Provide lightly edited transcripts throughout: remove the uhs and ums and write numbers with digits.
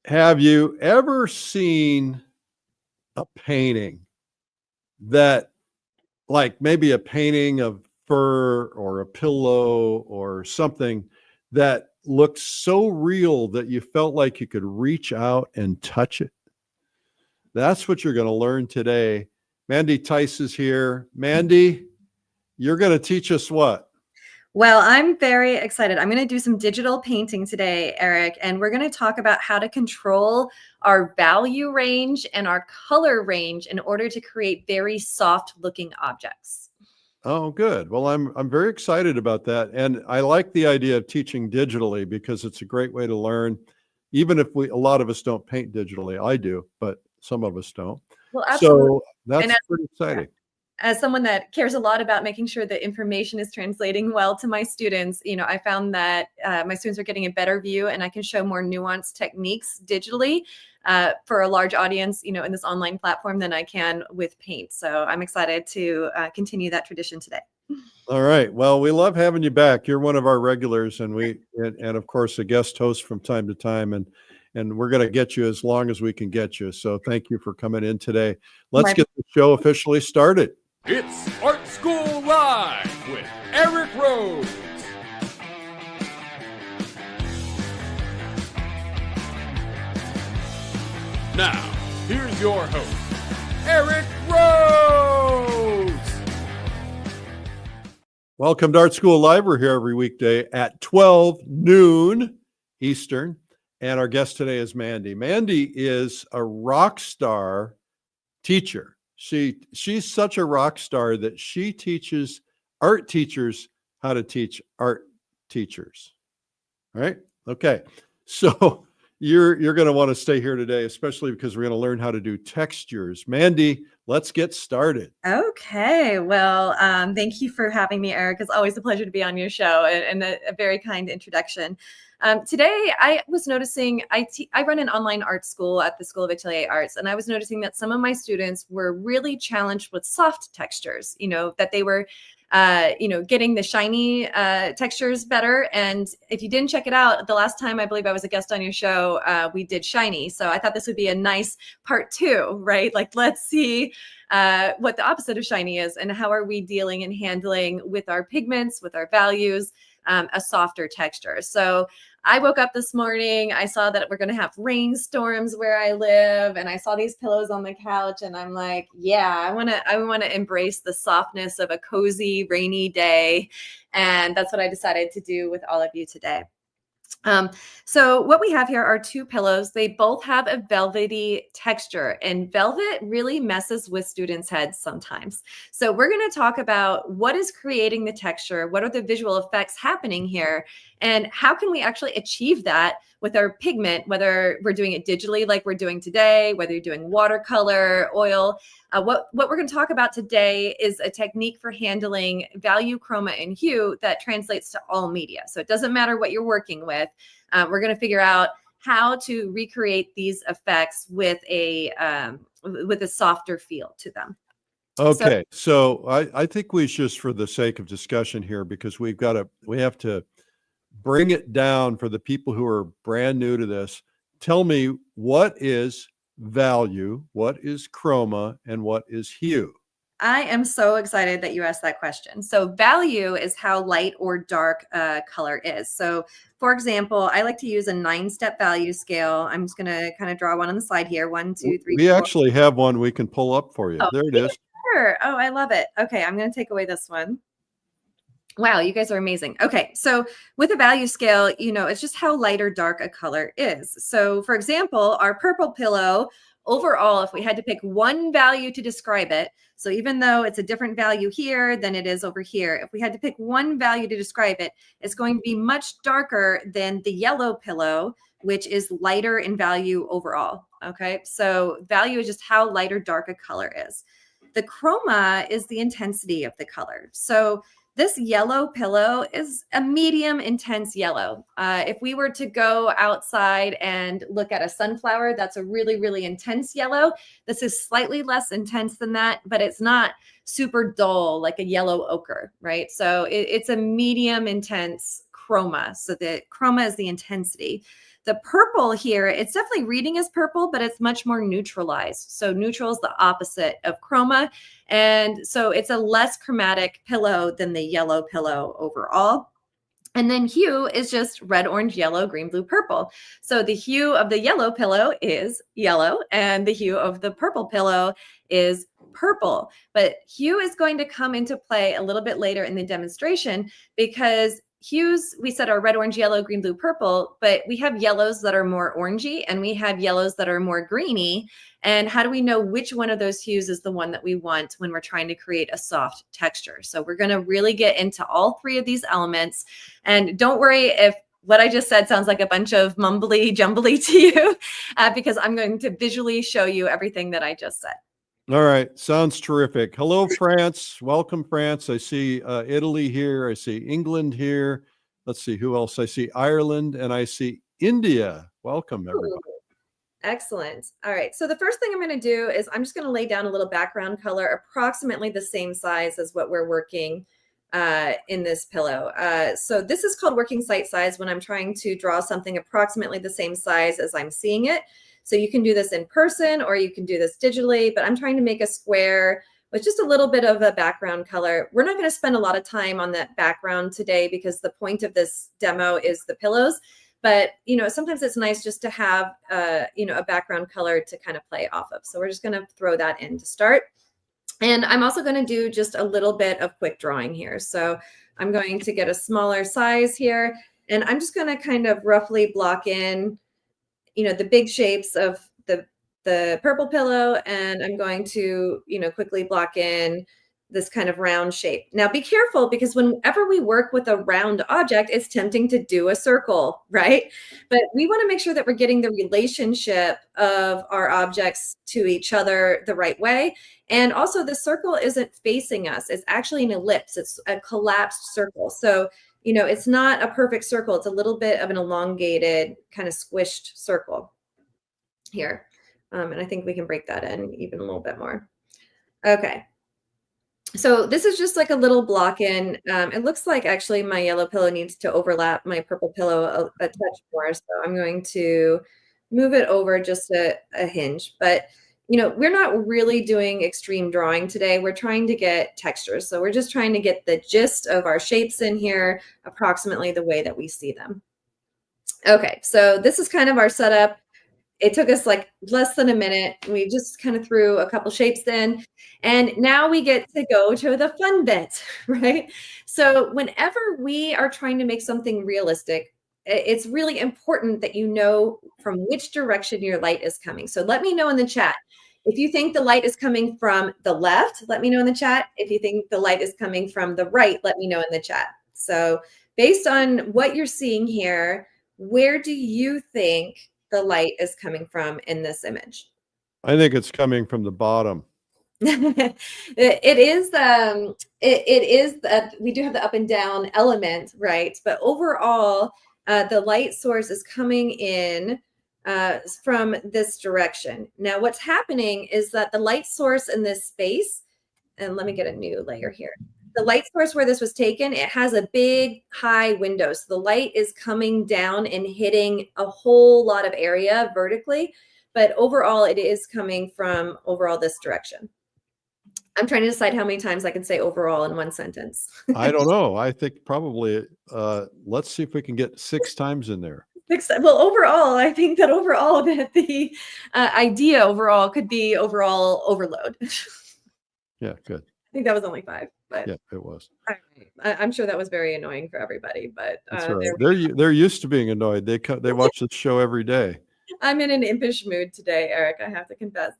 Have you ever seen a painting that, like maybe a painting of fur or a pillow or something that looked so real that you felt like you could reach out and touch it? That's what you're going to learn today. Mandy Theis is here. Mandy, you're going to teach us what? Well, I'm very excited. I'm going to do some digital painting today, Eric, and we're going to talk about how to control our value range and our color range in order to create very soft looking objects. Oh, good. Well, I'm very excited about that. And I like the idea of teaching digitally because it's a great way to learn, even if a lot of us don't paint digitally. I do, but some of us don't. Well, absolutely. So that's pretty exciting. As someone that cares a lot about making sure that information is translating well to my students, I found that my students are getting a better view and I can show more nuanced techniques digitally for a large audience, in this online platform than I can with paint. So I'm excited to continue that tradition today. All right. Well, we love having you back. You're one of our regulars and and of course a guest host from time to time. And we're going to get you as long as we can get you. So thank you for coming in today. Let's get the show officially started. It's Art School Live with Eric Rose. Now, here's your host, Eric Rose. Welcome to Art School Live. We're here every weekday at 12 noon Eastern. And our guest today is Mandy. Mandy is a rock star teacher. She's such a rock star that she teaches art teachers how to teach art teachers. All right. Okay. So you're going to want to stay here today, especially because we're going to learn how to do textures. Mandy, let's get started. Okay. Well, thank you for having me, Eric. It's always a pleasure to be on your show and a very kind introduction. Today, I was noticing, I run an online art school at the School of Atelier Arts, and I was noticing that some of my students were really challenged with soft textures, that they were, getting the shiny textures better. And if you didn't check it out, the last time I believe I was a guest on your show, we did shiny. So I thought this would be a nice part 2, right? Like, let's see what the opposite of shiny is and how are we dealing and handling with our pigments, with our values, a softer texture. So I woke up this morning, I saw that we're going to have rainstorms where I live, and I saw these pillows on the couch, and I'm like, yeah, I want to embrace the softness of a cozy rainy day. And that's what I decided to do with all of you today. So what we have here are 2 pillows. They both have a velvety texture, and velvet really messes with students' heads sometimes. So we're going to talk about what is creating the texture, what are the visual effects happening here, and how can we actually achieve that with our pigment, whether we're doing it digitally like we're doing today, whether you're doing watercolor, oil. What we're going to talk about today is a technique for handling value, chroma, and hue that translates to all media. So it doesn't matter what you're working with. We're going to figure out how to recreate these effects with a softer feel to them. Okay, so I think we just, for the sake of discussion here, because we have to bring it down for the people who are brand new to this. Tell me, what is value, what is chroma, and what is hue? I am so excited that you asked that question. So value is how light or dark a color is. So for example, I like to use a 9-step value scale. I'm just going to kind of draw one on the slide here. 1, 2, 3, we 4. Actually have one we can pull up for you. Oh, there it is. Sure. Oh, I love it. Okay, I'm going to take away this one. Wow, you guys are amazing. Okay, so with a value scale, it's just how light or dark a color is. So for example, our purple pillow, overall, if we had to pick one value to describe it, so even though it's a different value here than it is over here, if we had to pick one value to describe it, it's going to be much darker than the yellow pillow, which is lighter in value overall. Okay, so value is just how light or dark a color is. The chroma is the intensity of the color. So this yellow pillow is a medium intense yellow. If we were to go outside and look at a sunflower, that's a really, really intense yellow. This is slightly less intense than that, but it's not super dull like a yellow ochre, right? So it's a medium intense chroma. So the chroma is the intensity. The purple here, it's definitely reading as purple, but it's much more neutralized. So neutral is the opposite of chroma. And so it's a less chromatic pillow than the yellow pillow overall. And then hue is just red, orange, yellow, green, blue, purple. So the hue of the yellow pillow is yellow, and the hue of the purple pillow is purple. But hue is going to come into play a little bit later in the demonstration, because hues, we said, are red, orange, yellow, green, blue, purple, but we have yellows that are more orangey and we have yellows that are more greeny. And how do we know which one of those hues is the one that we want when we're trying to create a soft texture? So we're going to really get into all three of these elements. And don't worry if what I just said sounds like a bunch of mumbly jumbly to you, because I'm going to visually show you everything that I just said. All right. Sounds terrific. Hello, France. Welcome, France. I see Italy here. I see England here. Let's see who else. I see Ireland and I see India. Welcome, everybody. Ooh, excellent. All right. So the first thing I'm going to do is I'm just going to lay down a little background color, approximately the same size as what we're working in this pillow. So this is called working site size when I'm trying to draw something approximately the same size as I'm seeing it. So you can do this in person or you can do this digitally, but I'm trying to make a square with just a little bit of a background color. We're not going to spend a lot of time on that background today because the point of this demo is the pillows. But, you know, sometimes it's nice just to have, you know, a background color to kind of play off of. So we're just going to throw that in to start. And I'm also going to do just a little bit of quick drawing here. So I'm going to get a smaller size here, and I'm just going to kind of roughly block in, you know, the big shapes of the purple pillow, and I'm going to, you know, quickly block in this kind of round shape. Now be careful, because whenever we work with a round object, it's tempting to do a circle, right? But we want to make sure that we're getting the relationship of our objects to each other the right way. And also the circle isn't facing us. It's actually an ellipse. It's a collapsed circle. So, you know, it's not a perfect circle. It's a little bit of an elongated, kind of squished circle here. And I think we can break that in even a little bit more. Okay. So this is just like a little block in. It looks like actually my yellow pillow needs to overlap my purple pillow a touch more. So I'm going to move it over just a hinge. But, you know, we're not really doing extreme drawing today. We're trying to get textures. So we're just trying to get the gist of our shapes in here, approximately the way that we see them. Okay, so this is kind of our setup. It took us like less than a minute. We just kind of threw a couple shapes in, and now we get to go to the fun bit, right? So whenever we are trying to make something realistic, it's really important that you know from which direction your light is coming. So let me know in the chat. If you think the light is coming from the left, let me know in the chat. If you think the light is coming from the right, let me know in the chat. So based on what you're seeing here, where do you think the light is coming from in this image? I think it's coming from the bottom. It is that we do have the up and down element, right? But overall, the light source is coming in from this direction. Now, what's happening is that the light source in this space, and let me get a new layer here. The light source where this was taken, it has a big high window. So the light is coming down and hitting a whole lot of area vertically, but overall it is coming from overall this direction. I'm trying to decide how many times I can say overall in one sentence. I don't know. I think probably, let's see if we can get 6 times in there. Well, overall, I think that overall that the idea overall could be overall overload. Yeah, good. I think that was only 5, but yeah, it was. I'm sure that was very annoying for everybody. But that's right. They're used to being annoyed. They watch the show every day. I'm in an impish mood today, Eric. I have to confess.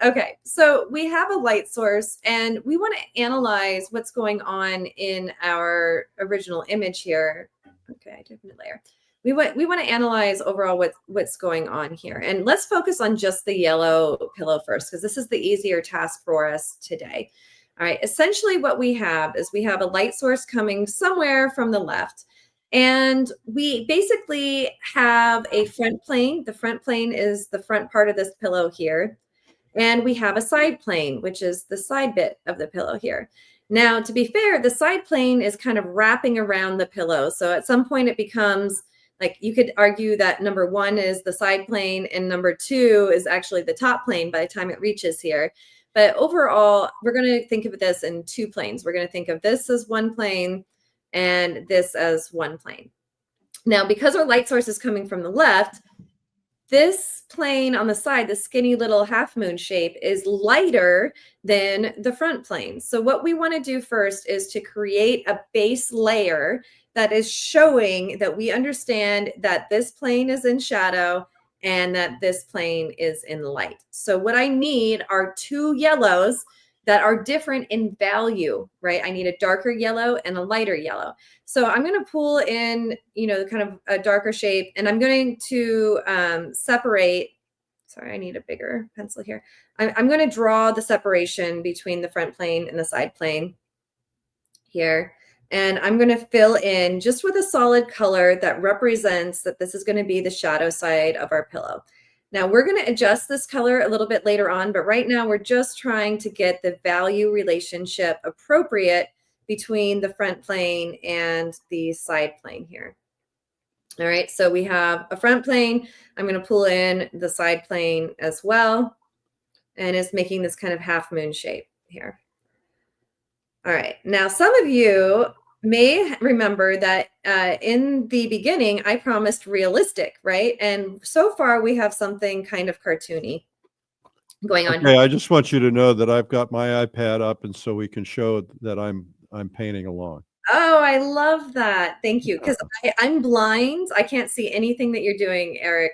Okay, so we have a light source, and we want to analyze what's going on in our original image here. Okay, different layer. We want to analyze overall what's going on here, and let's focus on just the yellow pillow first, because this is the easier task for us today. All right, essentially what we have is we have a light source coming somewhere from the left, and we basically have a front plane. The front plane is the front part of this pillow here, and we have a side plane, which is the side bit of the pillow here. Now, to be fair, the side plane is kind of wrapping around the pillow. So at some point it becomes like, you could argue that number 1 is the side plane and number 2 is actually the top plane by the time it reaches here. But overall, we're going to think of this in 2 planes. We're going to think of this as 1 plane and this as 1 plane. Now, because our light source is coming from the left, this plane on the side, the skinny little half moon shape, is lighter than the front plane. So what we want to do first is to create a base layer that is showing that we understand that this plane is in shadow and that this plane is in light. So what I need are 2 yellows that are different in value, right? I need a darker yellow and a lighter yellow. So I'm going to pull in, you know, kind of a darker shape, and I'm going to separate. Sorry, I need a bigger pencil here. I'm going to draw the separation between the front plane and the side plane here. And I'm going to fill in just with a solid color that represents that this is going to be the shadow side of our pillow. Now we're going to adjust this color a little bit later on, but right now we're just trying to get the value relationship appropriate between the front plane and the side plane here. All right, so we have a front plane. I'm going to pull in the side plane as well, and it's making this kind of half moon shape here. All right, now some of you may remember that in the beginning, I promised realistic, right? And so far we have something kind of cartoony going on. Okay, I just want you to know that I've got my iPad up, and so we can show that I'm painting along. Oh, I love that. Thank you. Because I'm blind. I can't see anything that you're doing, Eric,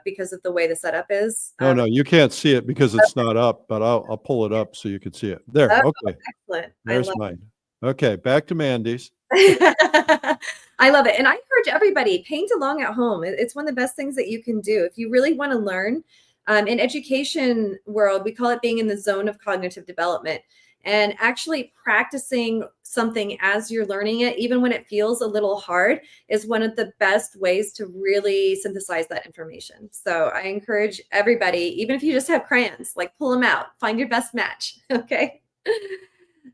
because of the way the setup is. No, you can't see it because it's not up, but I'll pull it up so you can see it. There, Oh, okay. excellent. There's mine. Okay, back to Mandy's. I love it. And I encourage everybody, paint along at home. It's one of the best things that you can do. If you really want to learn, in education world, we call it being in the zone of cognitive development. And actually practicing something as you're learning it, even when it feels a little hard, is one of the best ways to really synthesize that information. So I encourage everybody, even if you just have crayons, like pull them out, find your best match. Okay.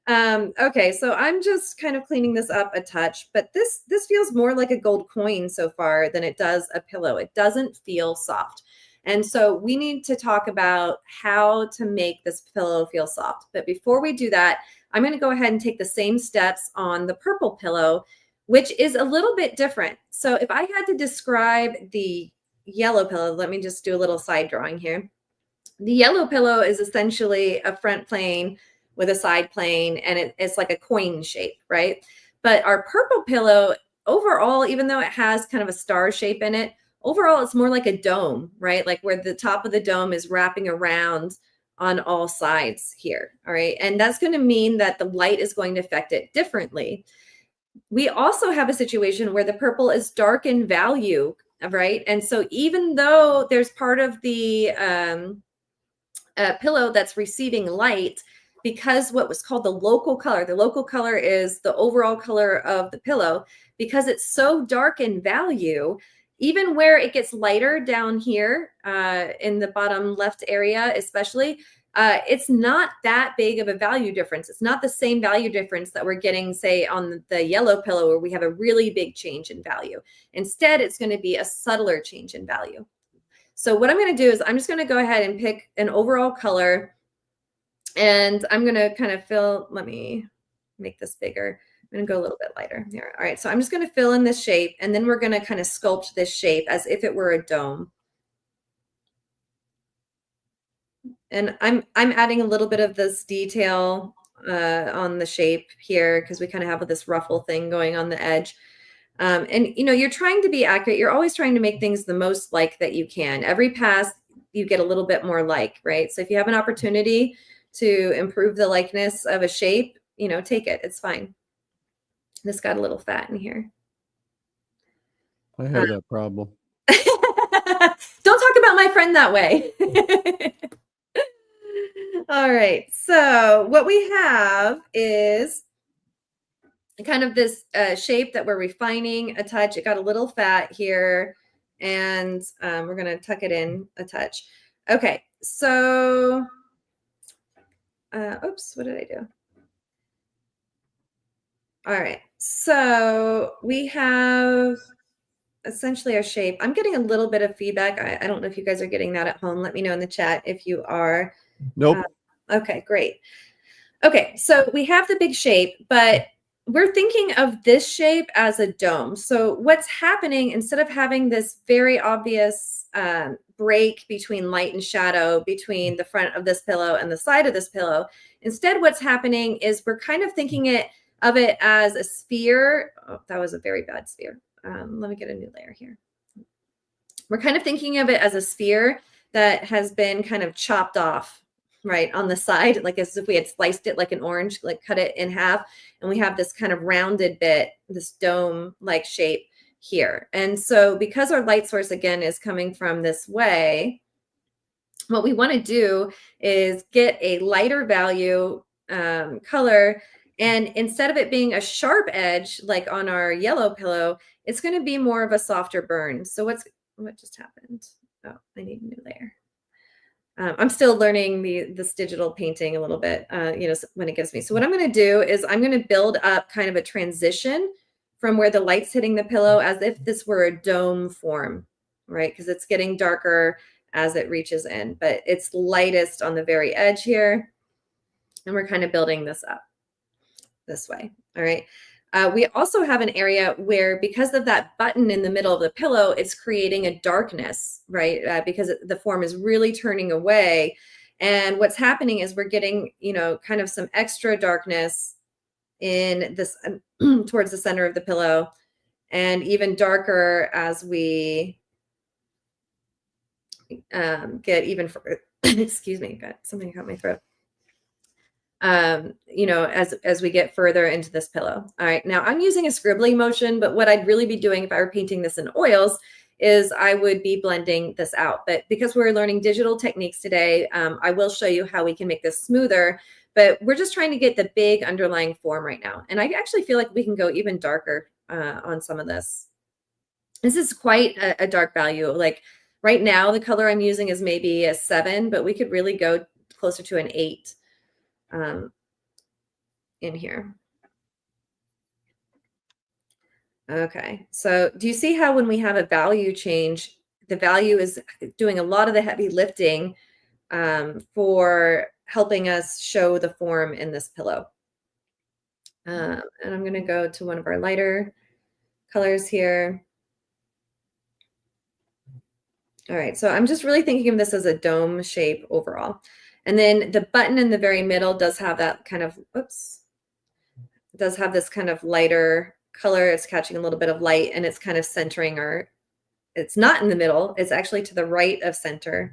Okay, so I'm just kind of cleaning this up a touch, but this feels more like a gold coin so far than it does a pillow. It doesn't feel soft. And so we need to talk about how to make this pillow feel soft. But before we do that, I'm going to go ahead and take the same steps on the purple pillow, which is a little bit different. So if I had to describe the yellow pillow, let me just do a little side drawing here. The yellow pillow is essentially a front plane with a side plane, and it's like a coin shape, right? But our purple pillow overall, even though it has kind of a star shape in it, overall, it's more like a dome, right? Like where the top of the dome is wrapping around on all sides here, all right? And that's going to mean that the light is going to affect it differently. We also have a situation where the purple is dark in value, right? And so even though there's part of the pillow that's receiving light, because what was called the local color is the overall color of the pillow, because it's so dark in value, even where it gets lighter down here in the bottom left area, especially, it's not that big of a value difference. It's not the same value difference that we're getting, say, on the yellow pillow where we have a really big change in value. Instead, it's going to be a subtler change in value. So what I'm going to do is I'm just going to go ahead and pick an overall color, and I'm going to kind of fill, let me make this bigger. I'm going to go a little bit lighter here. All right, so I'm just going to fill in this shape, and then we're going to kind of sculpt this shape as if it were a dome. And I'm adding a little bit of this detail on the shape here because we kind of have this ruffle thing going on the edge. And you know, you're trying to be accurate. You're always trying to make things the most like that you can. Every pass, you get a little bit more like, right? So if you have an opportunity to improve the likeness of a shape, you know, take it. It's fine. This got a little fat in here. I have that problem. Don't talk about my friend that way. All right. So what we have is kind of this shape that we're refining a touch. It got a little fat here, and we're going to tuck it in a touch. Okay. So, oops, what did I do? All right, so we have essentially our shape. I'm getting a little bit of feedback. I don't know if you guys are getting that at home. Let me know in the chat if you are. Nope. Okay, great. Okay, so we have the big shape, but we're thinking of this shape as a dome. So what's happening, instead of having this very obvious break between light and shadow between the front of this pillow and the side of this pillow, instead what's happening is we're kind of thinking of it as a sphere. Oh, that was a very bad sphere. Let me get a new layer here. We're kind of thinking of it as a sphere that has been kind of chopped off, right, on the side, like as if we had sliced it like an orange, like cut it in half. And we have this kind of rounded bit, this dome-like shape here. And so because our light source, again, is coming from this way, what we want to do is get a lighter value color. And instead of it being a sharp edge, like on our yellow pillow, it's going to be more of a softer burn. So what just happened? Oh, I need a new layer. I'm still learning this digital painting a little bit, when it gives me. So what I'm going to do is I'm going to build up kind of a transition from where the light's hitting the pillow as if this were a dome form, right? Because it's getting darker as it reaches in, but it's lightest on the very edge here. And we're kind of building this up this way, all right? We also have an area where, because of that button in the middle of the pillow, it's creating a darkness, right? Because the form is really turning away. And what's happening is we're getting, kind of some extra darkness in this towards the center of the pillow, and even darker as we get even further. Excuse me, something caught my throat. As we get further into this pillow. All right, now I'm using a scribbly motion, but what I'd really be doing if I were painting this in oils is I would be blending this out. But because we're learning digital techniques today, I will show you how we can make this smoother, but we're just trying to get the big underlying form right now. And I actually feel like we can go even darker on some of this. This is quite a dark value. Like right now, the color I'm using is maybe a 7, but we could really go closer to an 8. In here. Okay, so do you see how when we have a value change, the value is doing a lot of the heavy lifting for helping us show the form in this pillow? And I'm going to go to one of our lighter colors here. All right, so I'm just really thinking of this as a dome shape overall. And then the button in the very middle does have that kind of, does have this kind of lighter color. It's catching a little bit of light, and it's kind of centering it's not in the middle. It's actually to the right of center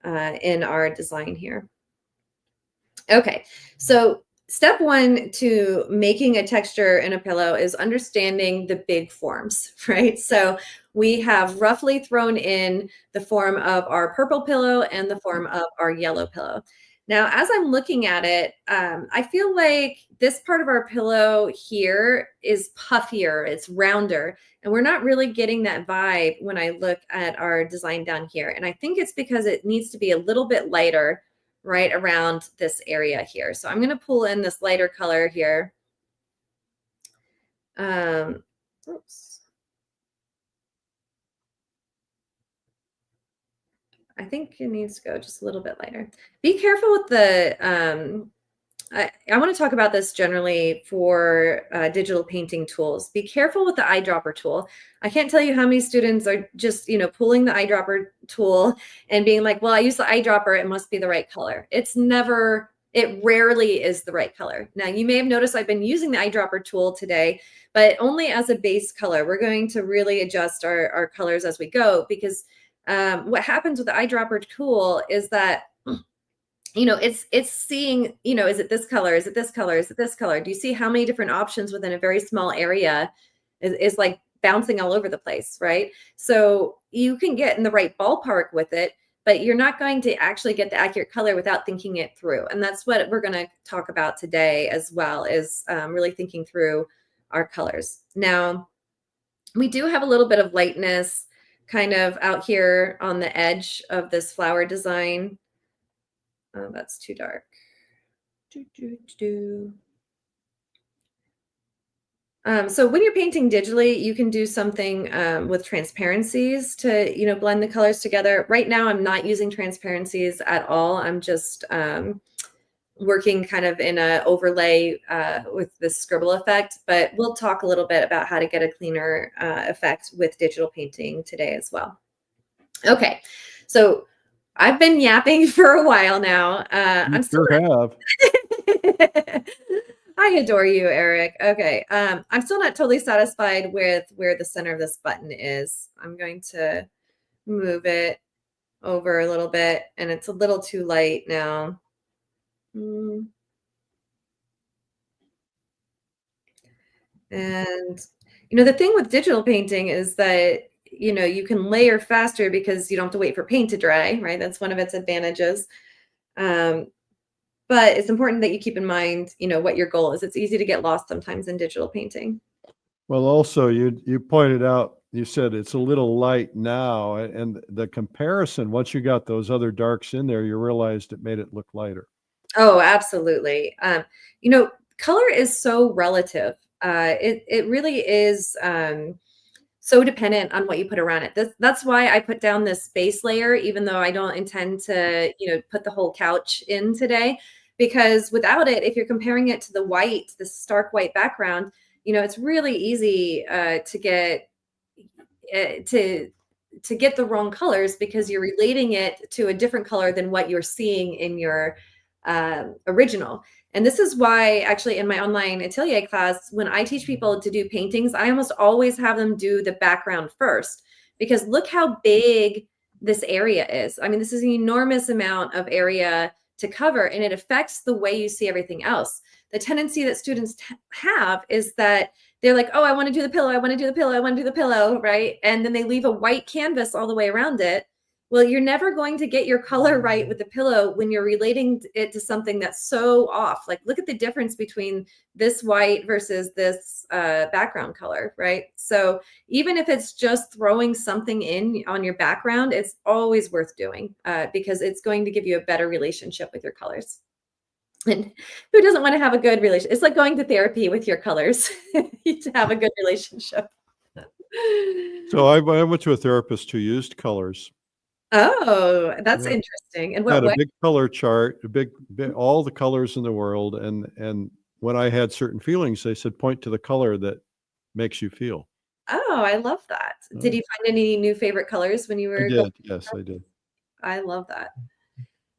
in our design here. Okay, so step 1 to making a texture in a pillow is understanding the big forms, right? So we have roughly thrown in the form of our purple pillow and the form of our yellow pillow. Now, as I'm looking at it, I feel like this part of our pillow here is puffier, it's rounder, and we're not really getting that vibe when I look at our design down here. And I think it's because it needs to be a little bit lighter right around this area here. So I'm going to pull in this lighter color here. Oops. I think it needs to go just a little bit lighter. Be careful with the, I want to talk about this generally for digital painting tools. Be careful with the eyedropper tool. I can't tell you how many students are just, pulling the eyedropper tool and being like, well, I use the eyedropper, it must be the right color. It rarely is the right color. Now, you may have noticed I've been using the eyedropper tool today, but only as a base color. We're going to really adjust our colors as we go, because what happens with the eyedropper tool is that, it's seeing, is it this color? Is it this color? Is it this color? Do you see how many different options within a very small area is like bouncing all over the place, right? So you can get in the right ballpark with it, but you're not going to actually get the accurate color without thinking it through. And that's what we're going to talk about today as well, is really thinking through our colors. Now, we do have a little bit of lightness kind of out here on the edge of this flower design. Oh, that's too dark. So when you're painting digitally, you can do something with transparencies to, blend the colors together. Right now, I'm not using transparencies at all. I'm just working kind of in a overlay with the scribble effect, but we'll talk a little bit about how to get a cleaner effect with digital painting today as well. Okay, so I've been yapping for a while now. I'm still have. I adore you, Eric. Okay, I'm still not totally satisfied with where the center of this button is. I'm going to move it over a little bit, and it's a little too light now. And, the thing with digital painting is that, you can layer faster because you don't have to wait for paint to dry, right? That's one of its advantages. But it's important that you keep in mind, what your goal is. It's easy to get lost sometimes in digital painting. Well, also you pointed out, you said it's a little light now, and the comparison, once you got those other darks in there, you realized it made it look lighter. Oh, absolutely. Color is so relative. It really is so dependent on what you put around it. That's why I put down this base layer, even though I don't intend to, put the whole couch in today, because without it, if you're comparing it to the white, the stark white background, it's really easy to get to get the wrong colors because you're relating it to a different color than what you're seeing in your original. And this is why actually in my online atelier class, when I teach people to do paintings, I almost always have them do the background first, because look how big this area is. I mean, this is an enormous amount of area to cover, and it affects the way you see everything else. The tendency that students have is that they're like, oh, I want to do the pillow. I want to do the pillow. I want to do the pillow. Right. And then they leave a white canvas all the way around it. Well, you're never going to get your color right with the pillow when you're relating it to something that's so off. Like, look at the difference between this white versus this background color, right? So even if it's just throwing something in on your background, it's always worth doing because it's going to give you a better relationship with your colors. And who doesn't want to have a good relationship? It's like going to therapy with your colors to have a good relationship. So I went to a therapist who used colors. Oh, that's interesting. And what Had a way? big color chart, a big all the colors in the world, and when I had certain feelings, they said point to the color that makes you feel. Oh, I love that. Did you find any new favorite colors when you were I did. Yes, I did. I love that.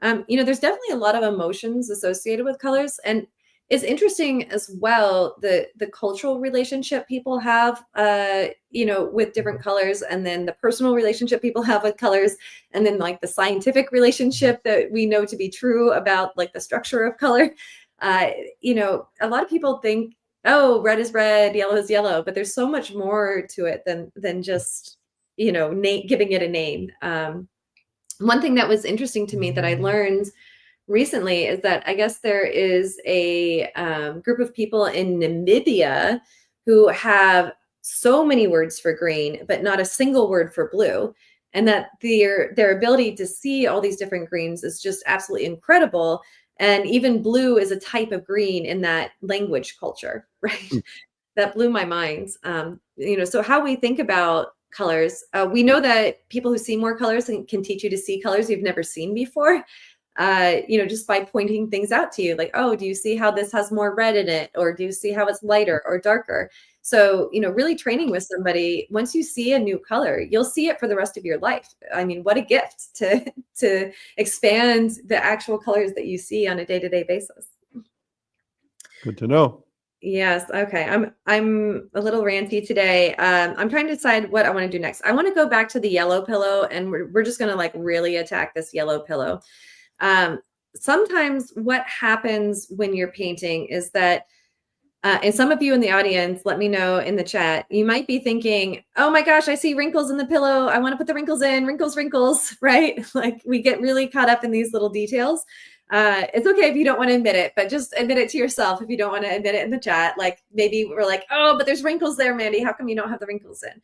There's definitely a lot of emotions associated with colors, and it's interesting as well the cultural relationship people have with different colors, and then the personal relationship people have with colors, and then like the scientific relationship that we know to be true about like the structure of color. A lot of people think, oh, red is red, yellow is yellow, but there's so much more to it than just giving it a name. One thing that was interesting to me that I learned recently is that I guess there is a group of people in Namibia who have so many words for green, but not a single word for blue. And that their ability to see all these different greens is just absolutely incredible. And even blue is a type of green in that language culture, right? That blew my mind. So how we think about colors, we know that people who see more colors can teach you to see colors you've never seen before. Just by pointing things out to you, like, oh, do you see how this has more red in it? Or do you see how it's lighter or darker? So, really training with somebody, once you see a new color, you'll see it for the rest of your life. I mean, what a gift to expand the actual colors that you see on a day-to-day basis. Good to know. Yes. Okay. I'm a little ranty today. I'm trying to decide what I want to do next. I want to go back to the yellow pillow, and we're just going to like really attack this yellow pillow. Sometimes what happens when you're painting is that, and some of you in the audience, let me know in the chat, you might be thinking, oh my gosh, I see wrinkles in the pillow. I want to put the wrinkles in, wrinkles, right? Like we get really caught up in these little details. It's okay if you don't want to admit it, but just admit it to yourself if you don't want to admit it in the chat. Like maybe we're like, oh, but there's wrinkles there, Mandy. How come you don't have the wrinkles in?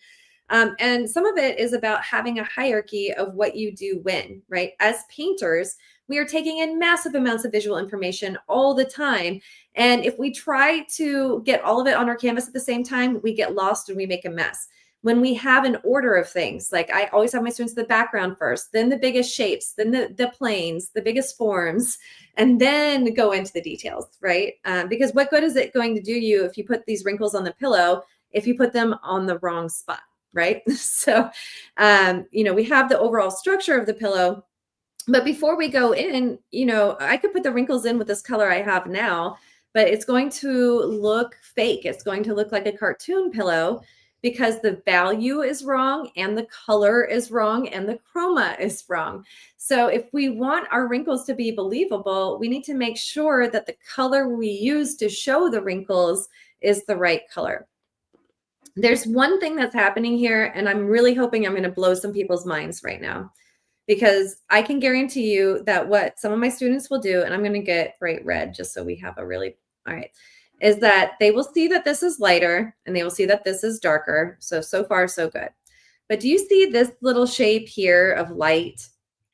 And some of it is about having a hierarchy of what you do when, right? As painters, we are taking in massive amounts of visual information all the time. And if we try to get all of it on our canvas at the same time, we get lost and we make a mess. When we have an order of things, like I always have my students the background first, then the biggest shapes, then the planes, the biggest forms, and then go into the details, right? Because what good is it going to do you if you put these wrinkles on the pillow, if you put them on the wrong spot, right? So, we have the overall structure of the pillow, but before we go in, I could put the wrinkles in with this color I have now, but it's going to look fake. It's going to look like a cartoon pillow because the value is wrong and the color is wrong and the chroma is wrong. So if we want our wrinkles to be believable, we need to make sure that the color we use to show the wrinkles is the right color. There's one thing that's happening here, and I'm really hoping I'm going to blow some people's minds right now, because I can guarantee you that what some of my students will do, and I'm going to get bright red just so we have a really, all right, is that they will see that this is lighter and they will see that this is darker. So far, so good. But do you see this little shape here of light?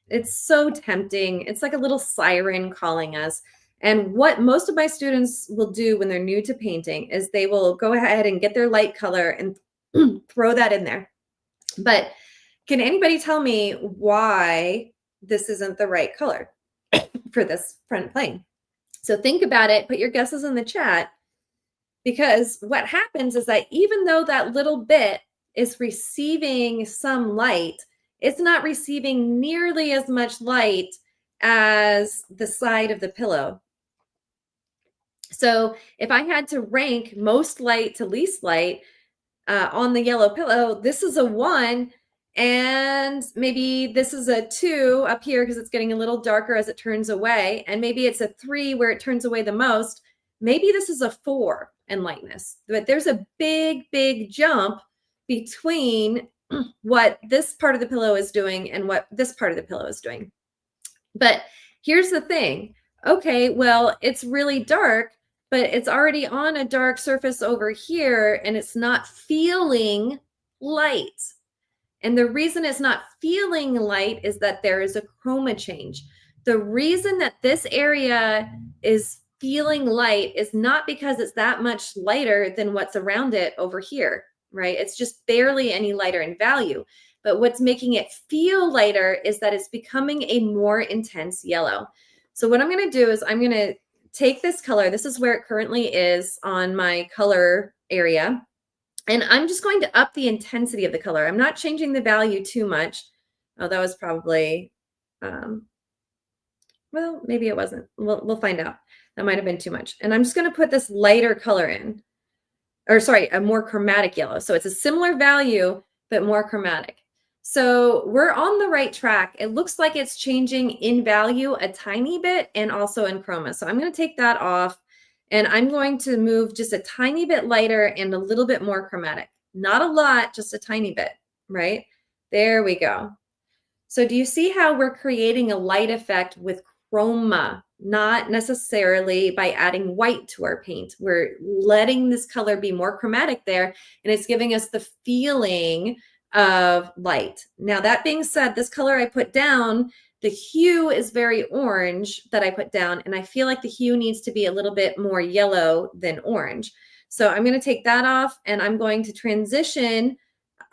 It's so tempting. It's like a little siren calling us. And what most of my students will do when they're new to painting is they will go ahead and get their light color and throw that in there. But can anybody tell me why this isn't the right color for this front plane? So think about it, put your guesses in the chat, because what happens is that even though that little bit is receiving some light, it's not receiving nearly as much light as the side of the pillow. So if I had to rank most light to least light on the yellow pillow, this is a 1, and maybe this is a 2 up here because it's getting a little darker as it turns away, and maybe it's a 3 where it turns away the most. Maybe this is a 4 in lightness, but there's a big jump between what this part of the pillow is doing and what this part of the pillow is doing. But here's the thing. Okay, well, it's really dark, but it's already on a dark surface over here and it's not feeling light. And the reason it's not feeling light is that there is a chroma change. The reason that this area is feeling light is not because it's that much lighter than what's around it over here, right? It's just barely any lighter in value. But what's making it feel lighter is that it's becoming a more intense yellow. So what I'm going to do is I'm going to take this color. This is where it currently is on my color area. And I'm just going to up the intensity of the color. I'm not changing the value too much. Oh, that was probably, well, maybe it wasn't. We'll find out. That might have been too much. And I'm just going to put this lighter color in, or sorry, a more chromatic yellow. So it's a similar value, but more chromatic. So we're on the right track. It looks like it's changing in value a tiny bit and also in chroma. So I'm going to take that off and I'm going to move just a tiny bit lighter and a little bit more chromatic. Not a lot, just a tiny bit, right? There we go. So do you see how we're creating a light effect with chroma, not necessarily by adding white to our paint? We're letting this color be more chromatic there, and it's giving us the feeling of light. Now, that being said, this color I put down, the hue is very orange that I put down, and I feel like the hue needs to be a little bit more yellow than orange. So I'm going to take that off, and I'm going to transition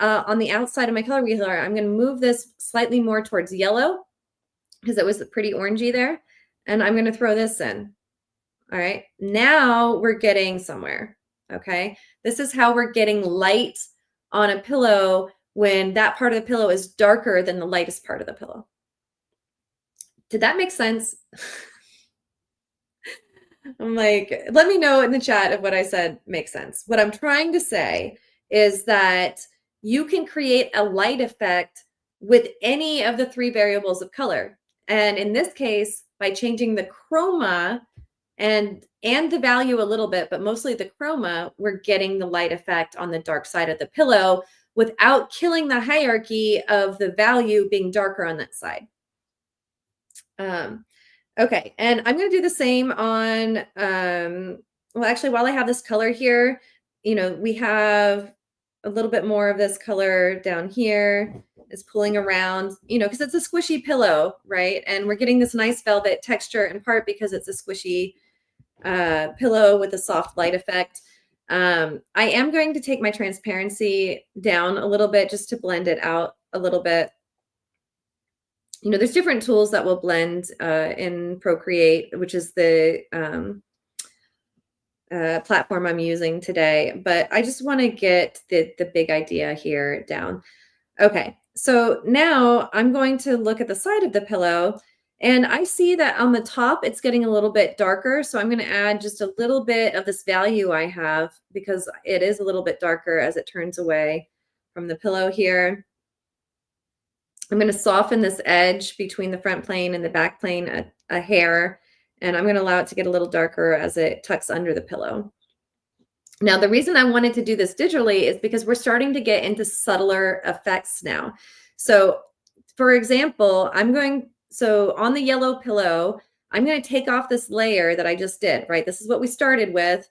on the outside of my color wheel. I'm going to move this slightly more towards yellow because it was pretty orangey there. And I'm going to throw this in. All right. Now we're getting somewhere. Okay. This is how we're getting light on a pillow when that part of the pillow is darker than the lightest part of the pillow. Did that make sense? I'm like, let me know in the chat if what I said makes sense. What I'm trying to say is that you can create a light effect with any of the 3 variables of color. And in this case, by changing the chroma and the value a little bit, but mostly the chroma, we're getting the light effect on the dark side of the pillow without killing the hierarchy of the value being darker on that side. Okay, and I'm going to do the same on, well, actually, while I have this color here, we have a little bit more of this color down here is pulling around, you know, because it's a squishy pillow, right? And we're getting this nice velvet texture in part because it's a squishy pillow with a soft light effect. I am going to take my transparency down a little bit just to blend it out a little bit. You know, there's different tools that will blend in Procreate, which is the platform I'm using today, but I just want to get the big idea here down. Okay, so now I'm going to look at the side of the pillow, and I see that on the top it's getting a little bit darker, so I'm going to add just a little bit of this value I have because it is a little bit darker as it turns away from the pillow here. I'm going to soften this edge between the front plane and the back plane a hair, and I'm going to allow it to get a little darker as it tucks under the pillow. Now, the reason I wanted to do this digitally is because we're starting to get into subtler effects now. So for example, so on the yellow pillow, I'm going to take off this layer that I just did, right? This is what we started with.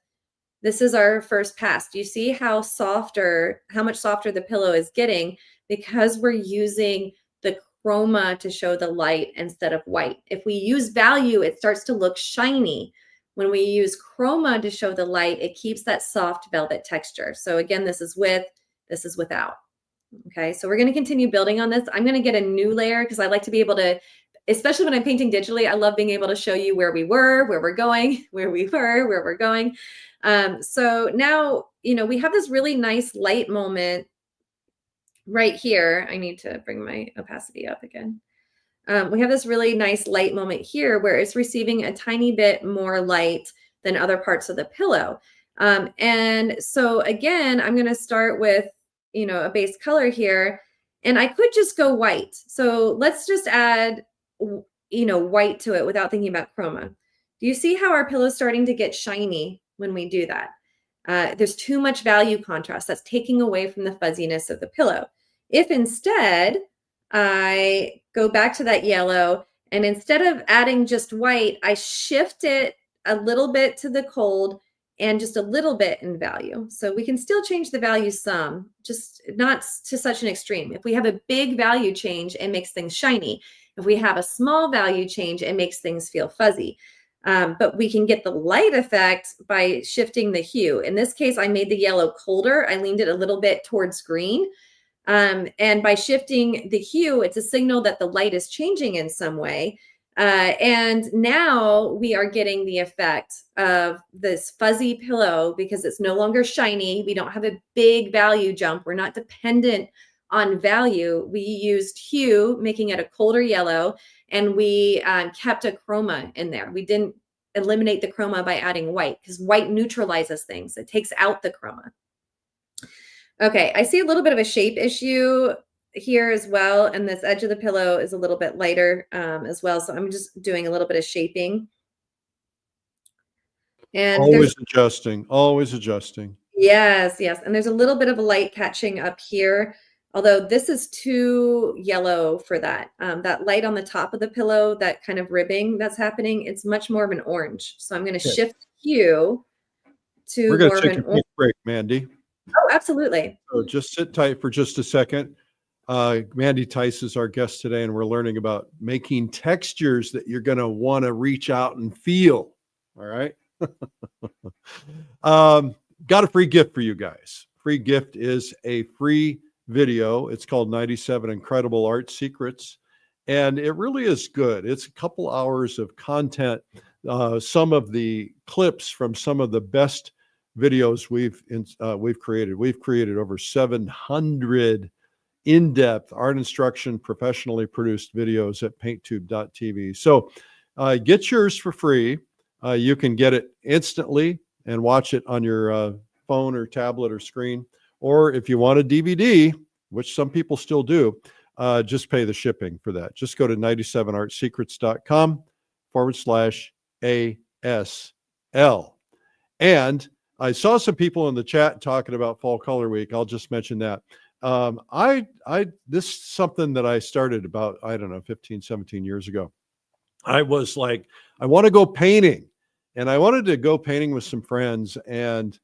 This is our first pass. Do you see how much softer the pillow is getting because we're using the chroma to show the light instead of white? If we use value, it starts to look shiny. When we use chroma to show the light, it keeps that soft velvet texture. So again, this is with, this is without. Okay, so we're going to continue building on this. I'm going to get a new layer because I like to be able to, especially when I'm painting digitally, I love being able to show you where we were, where we're going, where we were, where we're going. So now, you know, we have this really nice light moment right here. I need to bring my opacity up again. We have this really nice light moment here where it's receiving a tiny bit more light than other parts of the pillow. And so again, I'm going to start with, you know, a base color here, and I could just go white. So let's just add, you know, white to it without thinking about chroma. Do you see how our pillow is starting to get shiny when we do that? There's too much value contrast. That's taking away from the fuzziness of the pillow. If instead I go back to that yellow, and instead of adding just white, I shift it a little bit to the cold and just a little bit in value. So we can still change the value some, just not to such an extreme. If we have a big value change, it makes things shiny. If we have a small value change, it makes things feel fuzzy. But we can get the light effect by shifting the hue. In this case, I made the yellow colder. I leaned it a little bit towards green. And by shifting the hue, it's a signal that the light is changing in some way. And now we are getting the effect of this fuzzy pillow because it's no longer shiny. We don't have a big value jump. We're not dependent on value. We used hue, making it a colder yellow, and we kept a chroma in there. We didn't eliminate the chroma by adding white because white neutralizes things. It takes out the chroma. Okay, I see a little bit of a shape issue here as well, and this edge of the pillow is a little bit lighter as well, so I'm just doing a little bit of shaping. And always adjusting, always adjusting. Yes, yes, and there's a little bit of a light catching up here, although this is too yellow for that. That light on the top of the pillow, that kind of ribbing that's happening, it's much more of an orange. So I'm going to shift hue to We're going more to of take an a quick break, Mandy. Oh, absolutely. So just sit tight for just a second. Mandy Theis is our guest today, and we're learning about making textures that you're going to want to reach out and feel. All right. Got a free gift for you guys. Free gift is a free video. It's called 97 Incredible Art Secrets. And it really is good. It's a couple hours of content. Some of the clips from some of the best videos we've created. We've created over 700 in-depth art instruction, professionally produced videos at painttube.tv. So get yours for free. You can get it instantly and watch it on your phone or tablet or screen. Or if you want a DVD, which some people still do, just pay the shipping for that. Just go to 97artsecrets.com/ASL. And I saw some people in the chat talking about Fall Color Week. I'll just mention that. This is something that I started about, I don't know, 15, 17 years ago. I was like, I want to go painting. And I wanted to go painting with some friends. And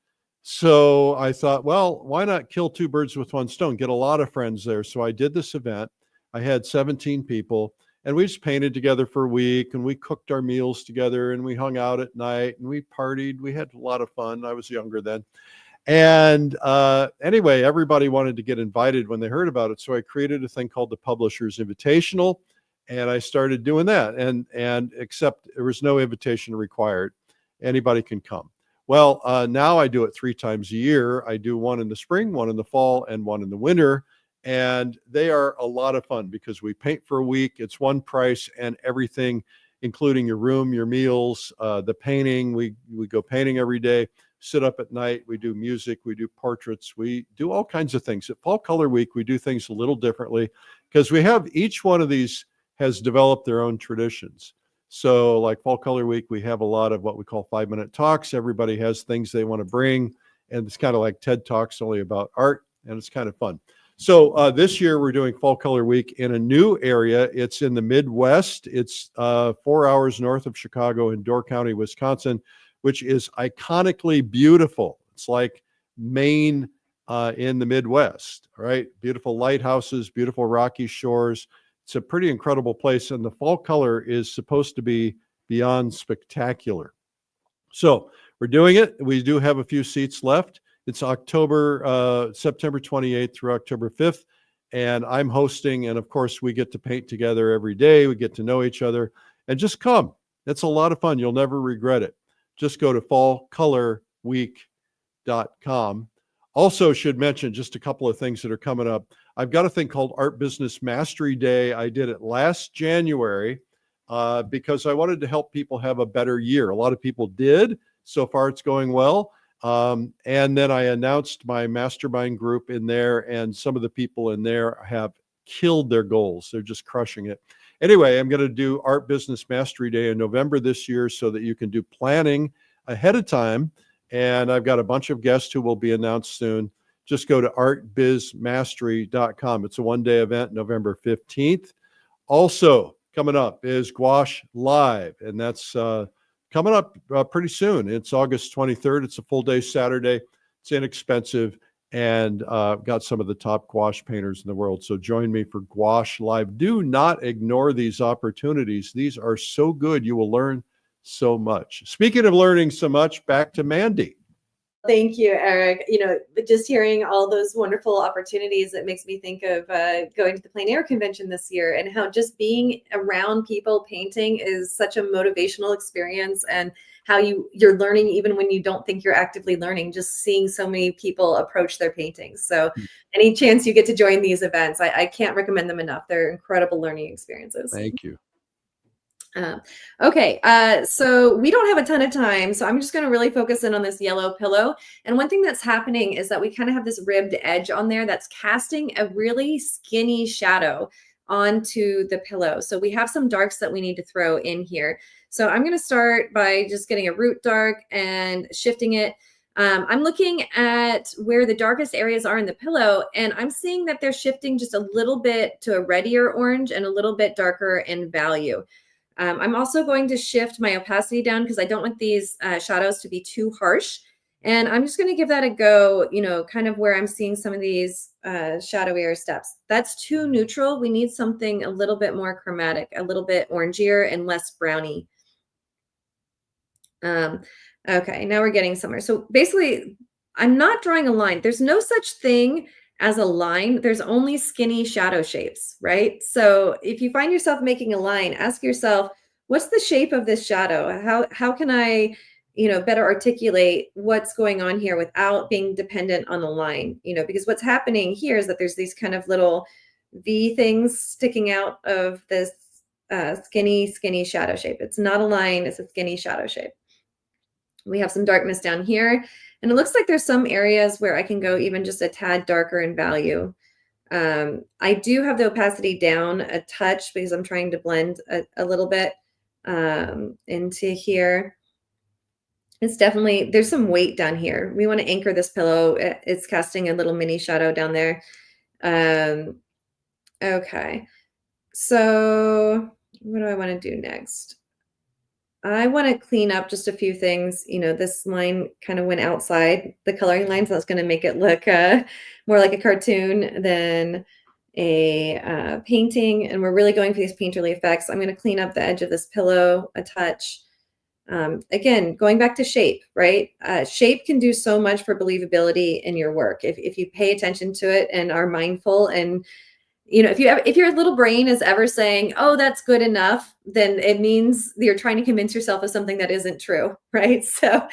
So I thought, well, why not kill two birds with one stone? Get a lot of friends there. So I did this event. I had 17 people, and we just painted together for a week, and we cooked our meals together, and we hung out at night, and we partied. We had a lot of fun. I was younger then. And anyway, everybody wanted to get invited when they heard about it. So I created a thing called the Publishers Invitational, and I started doing that. And except there was no invitation required. Anybody can come. Well, now I do it 3 times a year. I do one in the spring, one in the fall, and one in the winter. And they are a lot of fun because we paint for a week. It's one price, and everything, including your room, your meals, the painting. We go painting every day, sit up at night. We do music. We do portraits. We do all kinds of things. At Fall Color Week, we do things a little differently because we have each one of these has developed their own traditions. So like Fall Color Week, we have a lot of what we call 5-minute talks. Everybody has things they want to bring. And it's kind of like TED Talks, only about art. And it's kind of fun. So this year we're doing Fall Color Week in a new area. It's in the Midwest. It's 4 hours north of Chicago in Door County, Wisconsin, which is iconically beautiful. It's like Maine in the Midwest, right? Beautiful lighthouses, beautiful rocky shores. It's a pretty incredible place, and the fall color is supposed to be beyond spectacular. So we're doing it. We do have a few seats left. It's September 28th through October 5th, and I'm hosting, and of course we get to paint together every day. We get to know each other, and just come. It's a lot of fun. You'll never regret it. Just go to fallcolorweek.com. Also should mention just a couple of things that are coming up. I've got a thing called Art Business Mastery Day. I did it last January because I wanted to help people have a better year. A lot of people did. So far, it's going well. And then I announced my mastermind group in there, and some of the people in there have killed their goals. They're just crushing it. Anyway, I'm going to do Art Business Mastery Day in November this year so that you can do planning ahead of time. And I've got a bunch of guests who will be announced soon. Just go to artbizmastery.com. It's a one-day event, November 15th. Also coming up is Gouache Live, and that's coming up pretty soon. It's August 23rd. It's a full-day Saturday. It's inexpensive, and got some of the top gouache painters in the world. So join me for Gouache Live. Do not ignore these opportunities. These are so good. You will learn so much. Speaking of learning so much, back to Mandy. Thank you, Eric. Just hearing all those wonderful opportunities, it makes me think of going to the Plein Air Convention this year, and how just being around people painting is such a motivational experience, and how you're learning even when you don't think you're actively learning, just seeing so many people approach their paintings. So any chance you get to join these events, I can't recommend them enough. They're incredible learning experiences. Thank you. Okay, so we don't have a ton of time, so I'm just going to really focus in on this yellow pillow. And one thing that's happening is that we kind of have this ribbed edge on there that's casting a really skinny shadow onto the pillow. So we have some darks that we need to throw in here. So I'm going to start by just getting a root dark and shifting it. I'm looking at where the darkest areas are in the pillow, and I'm seeing that they're shifting just a little bit to a reddier orange and a little bit darker in value. I'm also going to shift my opacity down because I don't want these shadows to be too harsh. And I'm just going to give that a go, kind of where I'm seeing some of these shadowier steps. That's too neutral. We need something a little bit more chromatic, a little bit orangier and less browny. Okay, now we're getting somewhere. So basically, I'm not drawing a line. There's no such thing as a line. There's only skinny shadow shapes, right? So if you find yourself making a line, ask yourself, what's the shape of this shadow? How can I, better articulate what's going on here without being dependent on a line? Because what's happening here is that there's these kind of little V things sticking out of this skinny shadow shape. It's not a line, it's a skinny shadow shape. We have some darkness down here. And it looks like there's some areas where I can go even just a tad darker in value. I do have the opacity down a touch because I'm trying to blend a little bit into here. It's definitely, there's some weight down here. We want to anchor this pillow. It's casting a little mini shadow down there. Okay. So what do I want to do next? I want to clean up just a few things. This line kind of went outside the coloring line, so that's going to make it look more like a cartoon than a painting. And we're really going for these painterly effects. I'm going to clean up the edge of this pillow a touch. Again, going back to shape, right? Shape can do so much for believability in your work if you pay attention to it and are mindful. And if your little brain is ever saying, "Oh, that's good enough," then it means you're trying to convince yourself of something that isn't true, right? So,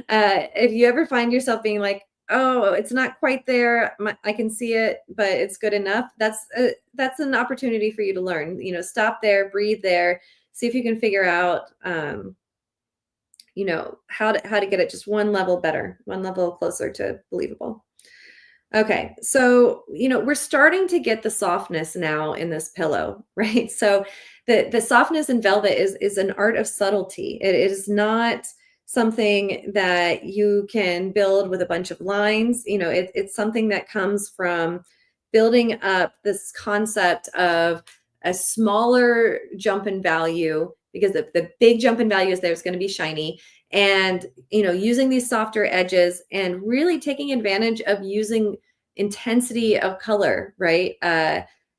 if you ever find yourself being like, "Oh, it's not quite there. I can see it, but it's good enough," that's an opportunity for you to learn. Stop there, breathe there, see if you can figure out, how to get it just one level better, one level closer to believable. Okay, so we're starting to get the softness now in this pillow, right? So the softness in velvet is an art of subtlety. It is not something that you can build with a bunch of lines. It's something that comes from building up this concept of a smaller jump in value, because the big jump in value is there, it's going to be shiny. And, using these softer edges and really taking advantage of using intensity of color, right?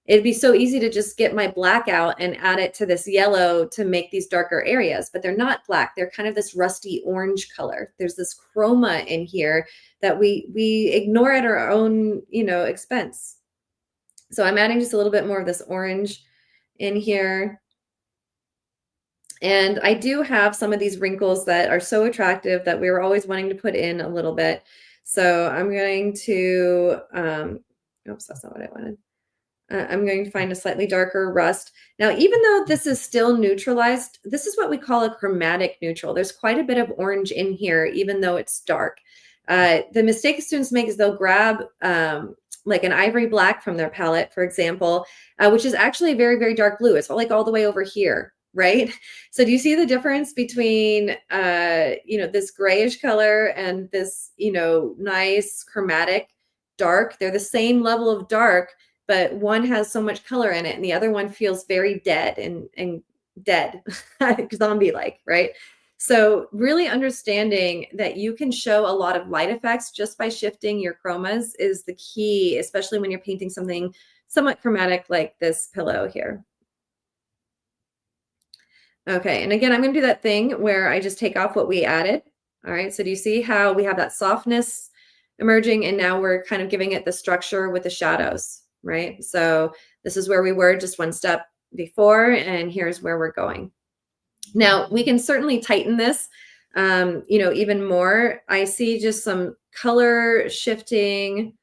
It'd be so easy to just get my black out and add it to this yellow to make these darker areas, but they're not black. They're kind of this rusty orange color. There's this chroma in here that we ignore at our own, expense. So I'm adding just a little bit more of this orange in here. And I do have some of these wrinkles that are so attractive that we were always wanting to put in a little bit. So I'm going to, oops, that's not what I wanted. I'm going to find a slightly darker rust. Now, even though this is still neutralized, this is what we call a chromatic neutral. There's quite a bit of orange in here, even though it's dark. The mistake students make is they'll grab like an ivory black from their palette, for example, which is actually a very, very dark blue. It's like all the way over here. Right? So do you see the difference between, this grayish color and this, nice chromatic dark? They're the same level of dark, but one has so much color in it and the other one feels very dead and dead, zombie-like, right? So really understanding that you can show a lot of light effects just by shifting your chromas is the key, especially when you're painting something somewhat chromatic like this pillow here. Okay, and again, I'm going to do that thing where I just take off what we added. All right, so do you see how we have that softness emerging, and now we're kind of giving it the structure with the shadows, right? So this is where we were just one step before, and here's where we're going. Now, we can certainly tighten this, even more. I see just some color shifting.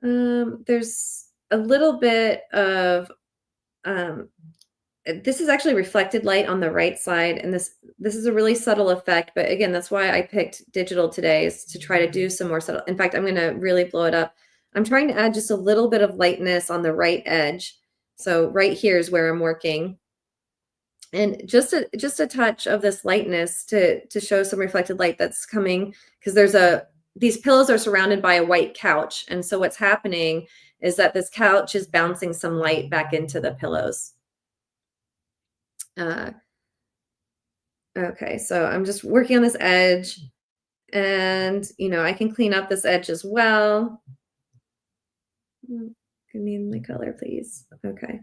There's a little bit of this is actually reflected light on the right side, and this is a really subtle effect, but again, that's why I picked digital today, is to try to do some more subtle. In fact, I'm going to really blow it up. I'm trying to add just a little bit of lightness on the right edge. So right here is where I'm working, and just a touch of this lightness to show some reflected light that's coming, because these pillows are surrounded by a white couch, and so what's happening is that this couch is bouncing some light back into the pillows. Okay, so I'm just working on this edge, and I can clean up this edge as well. Give me my color, please. Okay,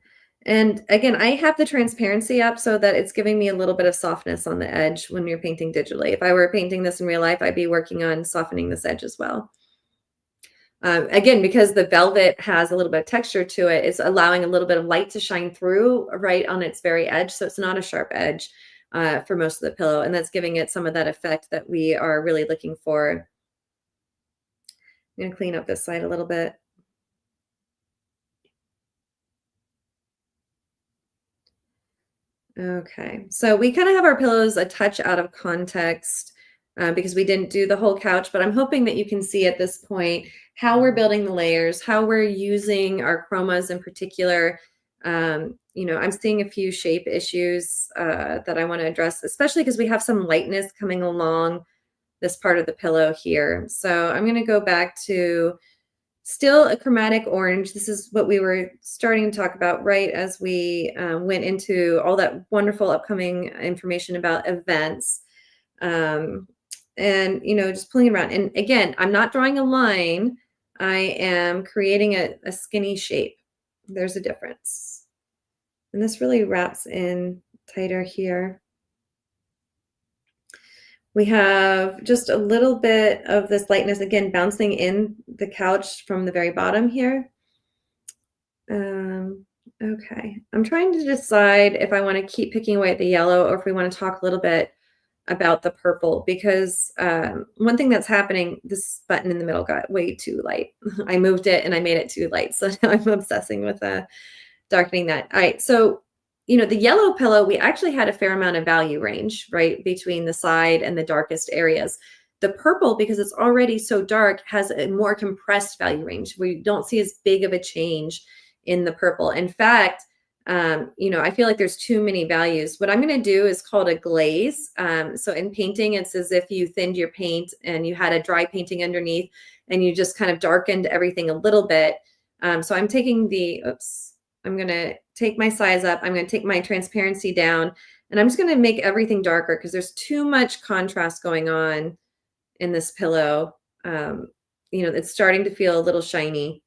and again, I have the transparency up so that it's giving me a little bit of softness on the edge when you're painting digitally. If I were painting this in real life, I'd be working on softening this edge as well. Again, because the velvet has a little bit of texture to it, it's allowing a little bit of light to shine through right on its very edge. So it's not a sharp edge for most of the pillow. And that's giving it some of that effect that we are really looking for. I'm going to clean up this side a little bit. Okay, so we kind of have our pillows a touch out of context because we didn't do the whole couch, but I'm hoping that you can see at this point how we're building the layers, how we're using our chromas in particular. I'm seeing a few shape issues that I want to address, especially because we have some lightness coming along this part of the pillow here. So I'm going to go back to Still a chromatic orange. This is what we were starting to talk about right as we went into all that wonderful upcoming information about events. And, you know, just pulling it around. And again, I'm not drawing a line. I am creating a skinny shape. There's a difference. And this really wraps in tighter here. We have just a little bit of this lightness, again, bouncing in the couch from the very bottom here. Okay, I'm trying to decide if I want to keep picking away at the yellow or if we want to talk a little bit about the purple, because one thing that's happening, this button in the middle got way too light. I moved it and I made it too light. So now I'm obsessing with darkening that. All right, so you know, the yellow pillow, we actually had a fair amount of value range, right, between the side and the darkest areas. The purple, because it's already so dark, has a more compressed value range. We don't see as big of a change in the purple. In fact, you know, I feel like there's too many values. What I'm going to do is called a glaze. So in painting, it's as if you thinned your paint and you had a dry painting underneath and you just kind of darkened everything a little bit. So I'm taking I'm going to take my size up. I'm going to take my transparency down, and I'm just going to make everything darker because there's too much contrast going on in this pillow. You know, it's starting to feel a little shiny.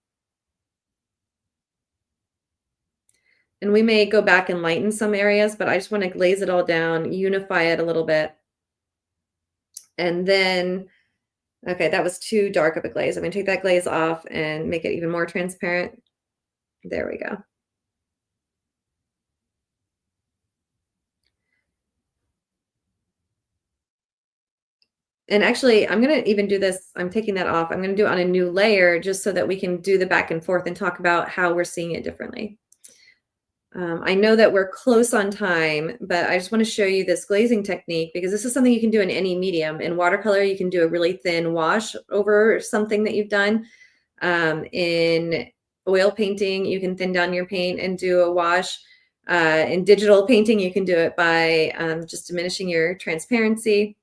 And we may go back and lighten some areas, but I just want to glaze it all down, unify it a little bit. And then, okay, that was too dark of a glaze. I'm going to take that glaze off and make it even more transparent. There we go. And actually, I'm going to even do this. I'm taking that off. I'm going to do it on a new layer just so that we can do the back and forth and talk about how we're seeing it differently. I know that we're close on time, but I just want to show you this glazing technique because this is something you can do in any medium. In watercolor, you can do a really thin wash over something that you've done. In oil painting, you can thin down your paint and do a wash. In digital painting, you can do it by just diminishing your transparency.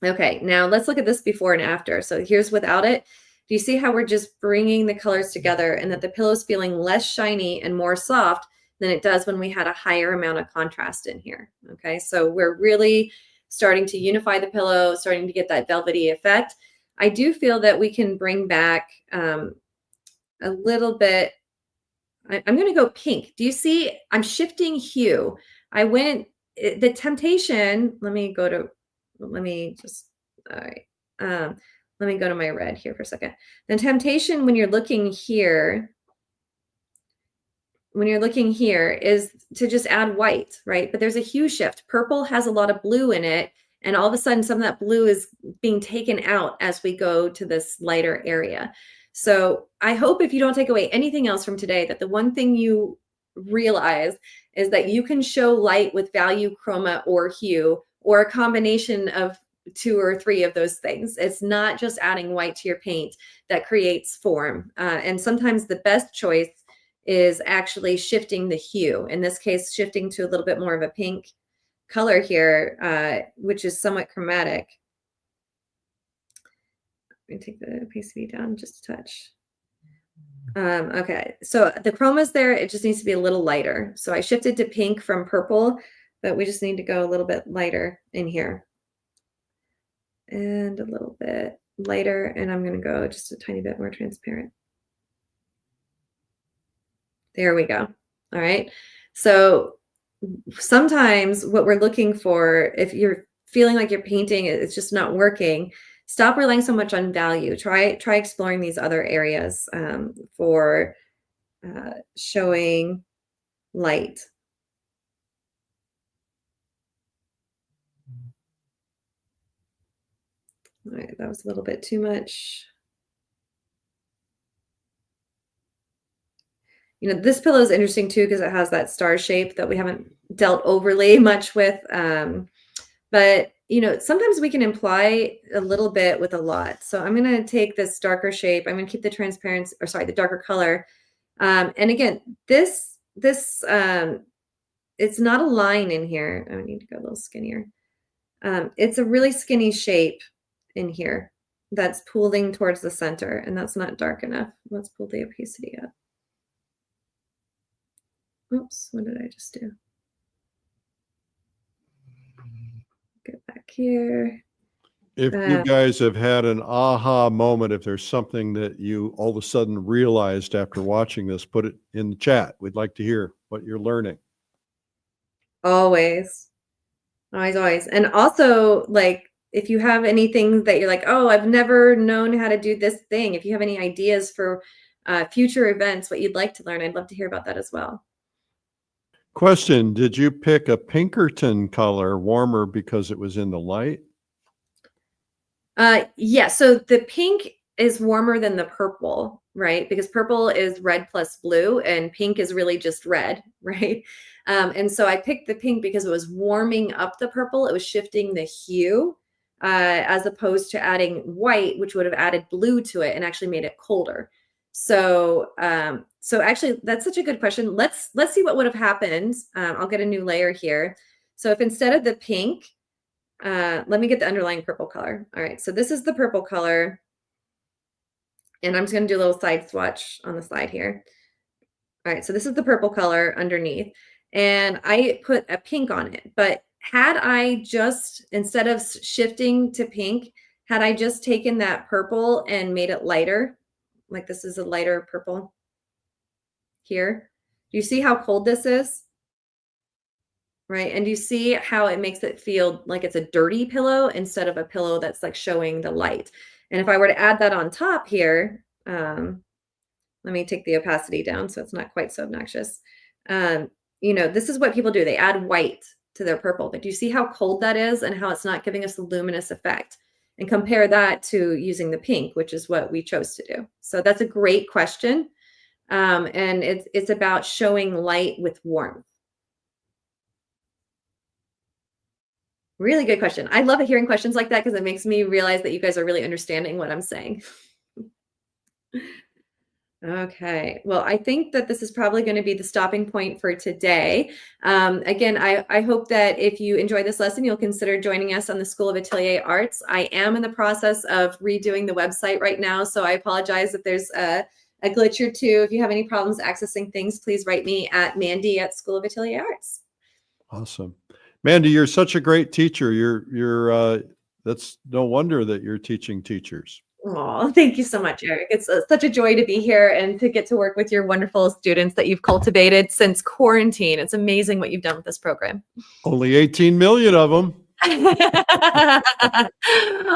Okay, now let's look at this before and after. So here's without it. Do you see how we're just bringing the colors together and that the pillow's feeling less shiny and more soft than it does when we had a higher amount of contrast in here? Okay, so we're really starting to unify the pillow, starting to get that velvety effect. I do feel that we can bring back a little bit. I'm going to go pink. Do you see? I'm shifting hue. I went, the temptation, let me go to my red here for a second. The temptation when you're looking here, is to just add white, right? But there's a hue shift. Purple has a lot of blue in it. And all of a sudden, some of that blue is being taken out as we go to this lighter area. So I hope if you don't take away anything else from today, that the one thing you realize is that you can show light with value, chroma, or hue, or a combination of 2 or 3 of those things. It's not just adding white to your paint that creates form. And sometimes the best choice is actually shifting the hue. In this case, shifting to a little bit more of a pink color here, which is somewhat chromatic. Let me take the PCB down just a touch. Okay, so the chroma's there. It just needs to be a little lighter. So I shifted to pink from purple, but we just need to go a little bit lighter in here. And a little bit lighter, and I'm going to go just a tiny bit more transparent. There we go. All right. So sometimes what we're looking for, if you're feeling like you're painting, it's just not working, stop relying so much on value. Try exploring these other areas for showing light. All right, that was a little bit too much. You know, this pillow is interesting too because it has that star shape that we haven't dealt overly much with. But, you know, sometimes we can imply a little bit with a lot. So I'm going to take this darker shape. I'm going to keep the transparency, or sorry, the darker color. And again, this it's not a line in here. I need to go a little skinnier. It's a really skinny shape in here. that's pooling towards the center, and that's not dark enough. Let's pull the opacity up. Oops, what did I just do? Get back here. If you guys have had an aha moment, if there's something that you all of a sudden realized after watching this, put it in the chat. We'd like to hear what you're learning. Always. Always. And also, like, if you have anything that you're like, oh, I've never known how to do this thing. If you have any ideas for future events, what you'd like to learn, I'd love to hear about that as well. Question, did you pick a Pinkerton color, warmer because it was in the light? Yeah, so the pink is warmer than the purple, right? Because purple is red plus blue and pink is really just red, right? And so I picked the pink because it was warming up the purple. It was shifting the hue as opposed to adding white, which would have added blue to it and actually made it colder. So so actually, that's such a good question. Let's see what would have happened. I'll get a new layer here. So if instead of the pink, let me get the underlying purple color. All right, so this is the purple color. And I'm just going to do a little side swatch on the side here. All right, so this is the purple color underneath. And I put a pink on it. But had I just, instead of shifting to pink, had I just taken that purple and made it lighter, like this is a lighter purple here. Do you see how cold this is? Right, and do you see how it makes it feel like it's a dirty pillow instead of a pillow that's like showing the light? And if I were to add that on top here, let me take the opacity down so it's not quite so obnoxious. You know, this is what people do. They add white to their purple, but do you see how cold that is and how it's not giving us the luminous effect? And compare that to using the pink, which is what we chose to do. So that's a great question. And it's about showing light with warmth. Really good question. I love hearing questions like that because it makes me realize that you guys are really understanding what I'm saying. Okay, well, I think that this is probably going to be the stopping point for today. Again, I hope that if you enjoy this lesson, you'll consider joining us on the School of Atelier Arts. I am in the process of redoing the website right now, so I apologize if there's a glitch or two. If you have any problems accessing things, please write me at Mandy at School of Atelier Arts. Awesome. Mandy, you're such a great teacher. You're that's no wonder that you're teaching teachers. Oh, thank you so much, Eric. It's such a joy to be here and to get to work with your wonderful students that you've cultivated since quarantine. It's amazing what you've done with this program. Only 18 million of them.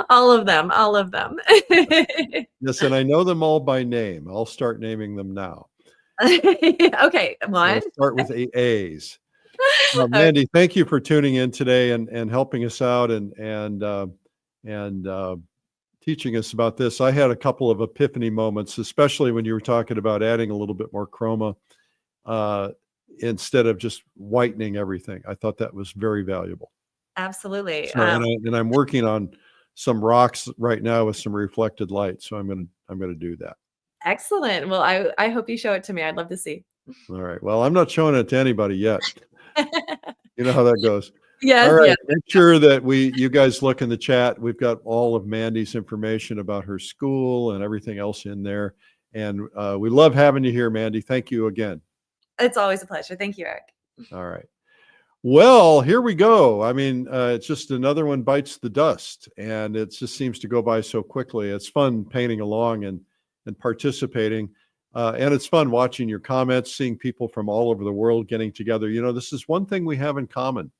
All of them, all of them. Yes, and I know them all by name. I'll start naming them now. Okay, one. I'll start with A's. Mandy, thank you for tuning in today and helping us out and teaching us about this. I had a couple of epiphany moments, especially when you were talking about adding a little bit more chroma instead of just whitening everything. I thought that was very valuable. Absolutely. So, and I'm working on some rocks right now with some reflected light, so I'm gonna do that. Excellent. Well, I hope you show it to me. I'd love to see. All right. Well, I'm not showing it to anybody yet. You know how that goes. Yes. All right. Yes. Make sure that you guys look in the chat. We've got all of Mandy's information about her school and everything else in there. And we love having you here, Mandy. Thank you again. It's always a pleasure. Thank you, Eric. All right. Well, here we go. I mean, it's just another one bites the dust, and it just seems to go by so quickly. It's fun painting along and participating. And it's fun watching your comments, seeing people from all over the world getting together. You know, this is one thing we have in common.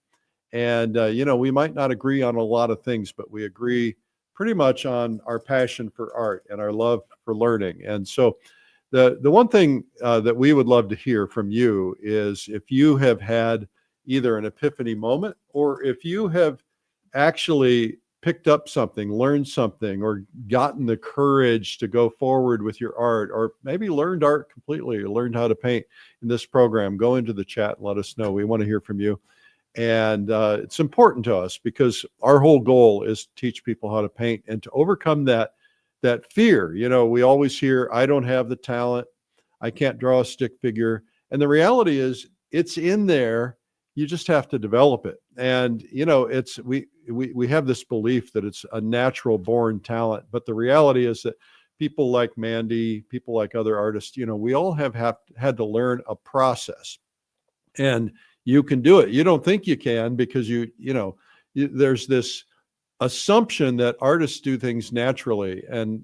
And, you know, we might not agree on a lot of things, but we agree pretty much on our passion for art and our love for learning. And so the one thing that we would love to hear from you is if you have had either an epiphany moment or if you have actually picked up something, learned something, or gotten the courage to go forward with your art, or maybe learned art completely, or learned how to paint in this program, go into the chat and let us know. We want to hear from you. And it's important to us because our whole goal is to teach people how to paint and to overcome that fear. You know, we always hear, I don't have the talent, I can't draw a stick figure. And the reality is it's in there. You just have to develop it. And, you know, it's, we have this belief that it's a natural born talent, but the reality is that people like Mandy, people like other artists, you know, we all have had to learn a process, and you can do it. You don't think you can because there's this assumption that artists do things naturally. And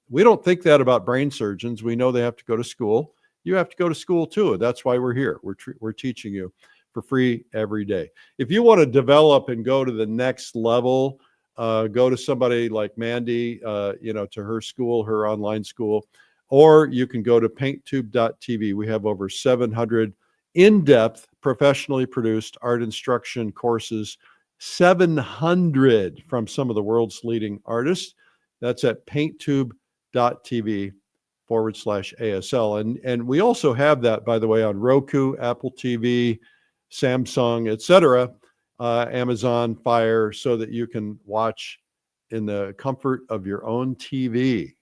we don't think that about brain surgeons. We know they have to go to school. You have to go to school too. That's why we're here. We're teaching you for free every day. If you want to develop and go to the next level, go to somebody like Mandy, to her school, her online school, or you can go to painttube.tv. We have over 700 in-depth, professionally produced art instruction courses, 700 from some of the world's leading artists. That's at painttube.tv/ASL. And we also have that, by the way, on Roku, Apple TV, Samsung, etc., Amazon Fire, so that you can watch in the comfort of your own TV.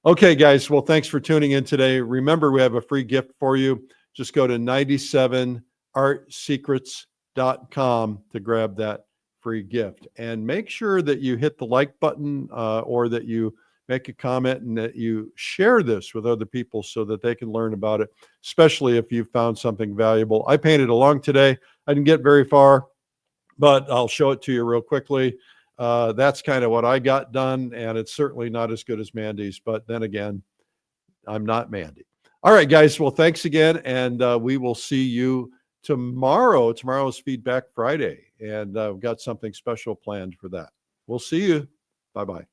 Okay, guys. Well, thanks for tuning in today. Remember, we have a free gift for you. Just go to 97artsecrets.com to grab that free gift. And make sure that you hit the like button or that you make a comment and that you share this with other people so that they can learn about it, especially if you found something valuable. I painted along today. I didn't get very far, but I'll show it to you real quickly. That's kind of what I got done, and it's certainly not as good as Mandy's, but then again, I'm not Mandy. All right, guys. Well, thanks again, and we will see you tomorrow. Tomorrow's Feedback Friday, and we've got something special planned for that. We'll see you. Bye-bye.